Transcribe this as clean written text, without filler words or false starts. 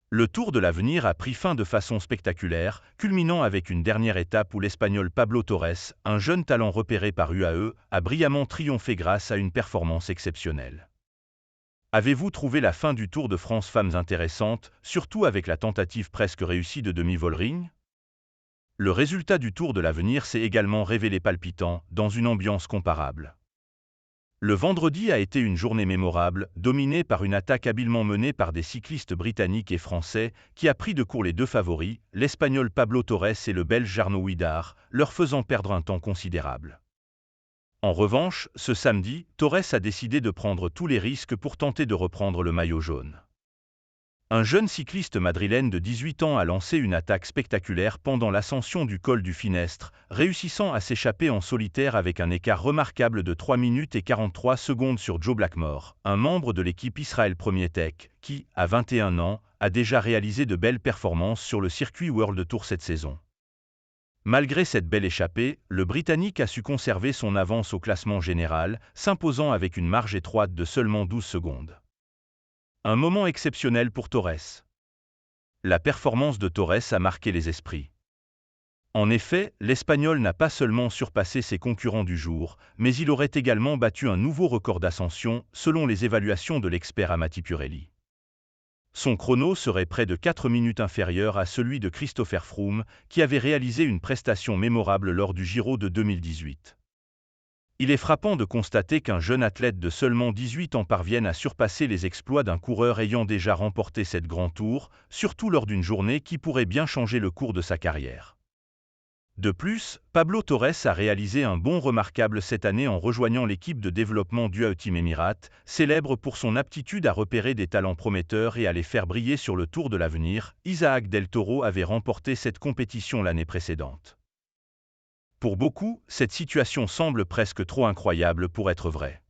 Le Tour de l'Avenir a pris fin de façon spectaculaire, culminant avec une dernière étape où l'Espagnol Pablo Torres, un jeune talent repéré par UAE, a brillamment triomphé grâce à une performance exceptionnelle. Avez-vous trouvé la fin du Tour de France Femmes intéressante, surtout avec la tentative presque réussie de demi-Vollering? Le résultat du Tour de l'Avenir s'est également révélé palpitant, dans une ambiance comparable. Le vendredi a été une journée mémorable, dominée par une attaque habilement menée par des cyclistes britanniques et français, qui a pris de court les deux favoris, l'Espagnol Pablo Torres et le Belge Jarno Huidar, leur faisant perdre un temps considérable. En revanche, ce samedi, Torres a décidé de prendre tous les risques pour tenter de reprendre le maillot jaune. Un jeune cycliste madrilène de 18 ans a lancé une attaque spectaculaire pendant l'ascension du col du Finestre, réussissant à s'échapper en solitaire avec un écart remarquable de 3 minutes et 43 secondes sur Joe Blackmore, un membre de l'équipe Israel Premier Tech, qui, à 21 ans, a déjà réalisé de belles performances sur le circuit World Tour cette saison. Malgré cette belle échappée, le Britannique a su conserver son avance au classement général, s'imposant avec une marge étroite de seulement 12 secondes. Un moment exceptionnel pour Torres. La performance de Torres a marqué les esprits. En effet, l'Espagnol n'a pas seulement surpassé ses concurrents du jour, mais il aurait également battu un nouveau record d'ascension, selon les évaluations de l'expert Amati Pirelli. Son chrono serait près de 4 minutes inférieur à celui de Christopher Froome, qui avait réalisé une prestation mémorable lors du Giro de 2018. Il est frappant de constater qu'un jeune athlète de seulement 18 ans parvienne à surpasser les exploits d'un coureur ayant déjà remporté cette Grand Tour, surtout lors d'une journée qui pourrait bien changer le cours de sa carrière. De plus, Pablo Torres a réalisé un bond remarquable cette année en rejoignant l'équipe de développement d'UAE Team Emirates, célèbre pour son aptitude à repérer des talents prometteurs et à les faire briller sur le Tour de l'Avenir. Isaac Del Toro avait remporté cette compétition l'année précédente. Pour beaucoup, cette situation semble presque trop incroyable pour être vraie.